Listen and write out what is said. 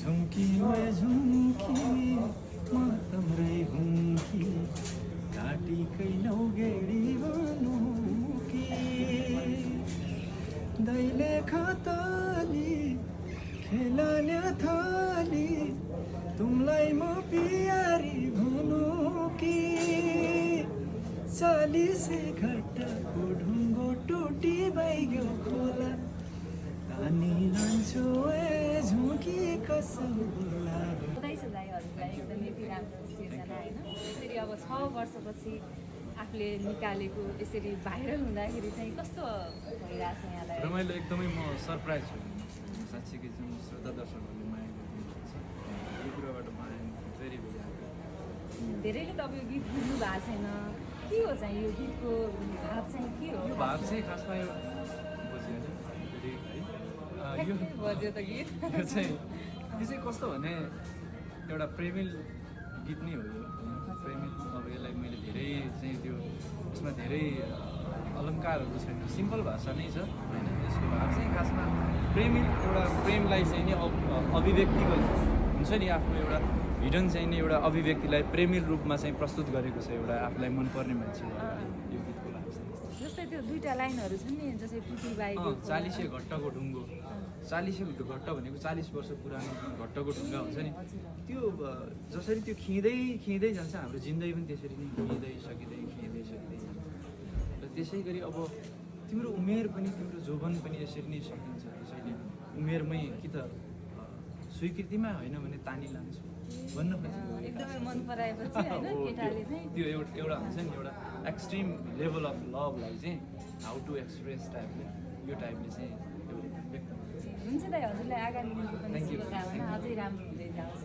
झुम्की मैं झुम्की म तम्रै हुँ कि काटीकै नौगेडी भनौँ कि दैले खताली खेलाले थाली तुमलाई म पियारी भनौँ कि चालिसे घट्टाको ढुङ्गो टुटी भइगयो खोला तानी लान्छु ए झुकी कसम बोला हुँदैछ दाइ हजुरलाई एकदम यति राम्रो सिर्जना होइन यसरी अब 6 वर्षपछि आफूले निकालेको यसरी भाइरल हुँदाखेरि चाहिँ कस्तो भइरहेछ यहाँलाई रमाइलो एकदमै म सरप्राइज छु साँच्चीकै चाहिँ श्रोता दर्शकहरूले माया गरिदिनुहुन्छ यो कुराबाट माया भेरी भेरी आएको धेरैले तपाईँ गीत बुझ्नु भएको छैन के हो चाहिँ यो गीतको भाव चाहिँ के हो यो भाव चाहिँ खासमा यो बुझ्यो है यो बज्यो त गीत यो चाहिँ कस्तो भने एउटा प्रेमिल गीत नै हो यो प्रेमिल अब यसलाई मैले धेरै चाहिँ त्यो यसमा धेरै अलङ्कारहरू छैन सिम्पल भाषा नै छ होइन यसको भाव चाहिँ खासमा प्रेमिल एउटा प्रेमलाई चाहिँ नि अभिव्यक्तिको हुन्छ नि आफ्नो एउटा हिडन चाहिँ नि एउटा अभिव्यक्तिलाई प्रेमिल रूपमा चाहिँ प्रस्तुत गरेको छ एउटा आफूलाई मनपर्ने मान्छे यो गीतको भाव चाहिँ जस्तै त्यो दुईवटा लाइनहरू छन् नि जस्तै टुटी बाइक 40 घट्टको ढुङ्गो 40 घट्ट भनेको 40 वर्ष पुरानो घट्टको ढुङ्गा हुन्छ नि त्यो जसरी त्यो खिँदै जान्छ हाम्रो जिन्दगी पनि त्यसरी नै खिँदै सकिँदै जान्छ र त्यसै गरी अब तिम्रो उमेर पनि तिम्रो जोवन पनि यसरी नै सकिन्छ त्यसैले उमेरमै कि त स्वीकृतिमा होइन भने तानी लान्छु भन्न खोजेको एकदमै मन पराएपछि होइन केटाले चाहिँ त्यो एउटा हुन्छ नि एउटा एक्सट्रिम लेभल अफ लभलाई चाहिँ हाउ टु एक्सप्रेस टाइपले यो टाइपले चाहिँ व्यक्त हुन्छ दाइ हजुरलाई आगामी दिनको पनि Thank you. शुभकामना अझै राम्रो हुँदै जाओस्